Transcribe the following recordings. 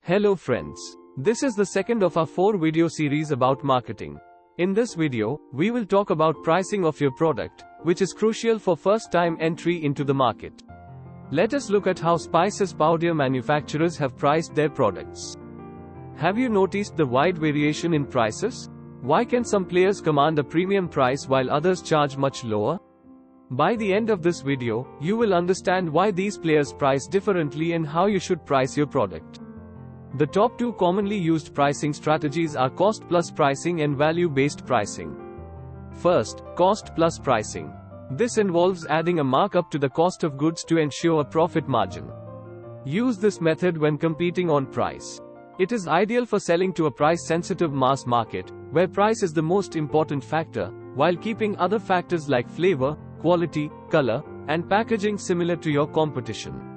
Hello friends. This is the second of our 4-video series about marketing. In this video, we will talk about pricing of your product, which is crucial for first-time entry into the market. Let us look at how spices powder manufacturers have priced their products. Have you noticed the wide variation in prices? Why can some players command a premium price while others charge much lower? By the end of this video, you will understand why these players price differently and how you should price your product. The top two commonly used pricing strategies are cost-plus pricing and value-based pricing. First, cost-plus pricing. This involves adding a markup to the cost of goods to ensure a profit margin. Use this method when competing on price. It is ideal for selling to a price-sensitive mass market, where price is the most important factor, while keeping other factors like flavor, quality, color, and packaging similar to your competition.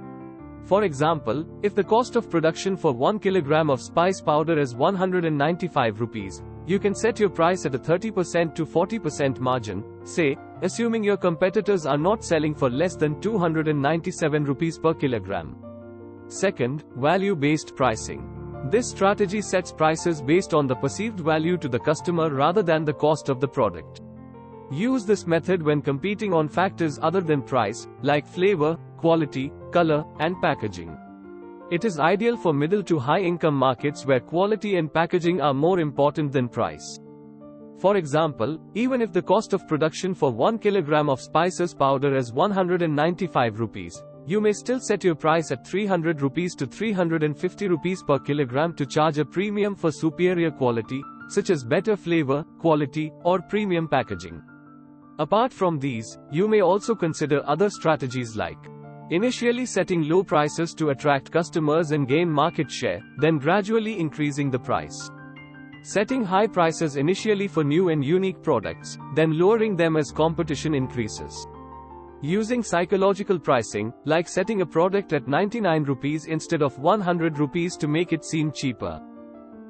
For example, if the cost of production for 1 kilogram of spice powder is 195 rupees, you can set your price at a 30% to 40% margin, say, assuming your competitors are not selling for less than 297 rupees per kilogram. Second, value-based pricing. This strategy sets prices based on the perceived value to the customer rather than the cost of the product. Use this method when competing on factors other than price, like flavor, quality, color, and packaging. It is ideal for middle to high-income markets where quality and packaging are more important than price. For example, even if the cost of production for 1 kilogram of spices powder is 195 rupees, you may still set your price at 300 rupees to 350 rupees per kilogram to charge a premium for superior quality, such as better flavor, quality, or premium packaging. Apart from these, you may also consider other strategies like initially setting low prices to attract customers and gain market share, then gradually increasing the price. Setting high prices initially for new and unique products, then lowering them as competition increases. Using psychological pricing, like setting a product at 99 rupees instead of 100 rupees to make it seem cheaper.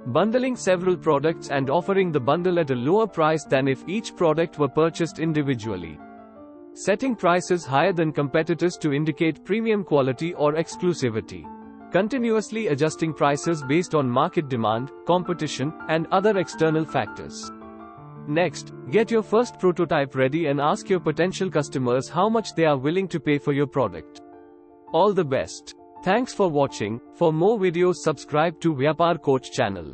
Bundling several products and offering the bundle at a lower price than if each product were purchased individually. Setting prices higher than competitors to indicate premium quality or exclusivity. Continuously adjusting prices based on market demand, competition, and other external factors. Next, get your first prototype ready and ask your potential customers how much they are willing to pay for your product. All the best. Thanks for watching. For more videos, subscribe to Vyapar Coach channel.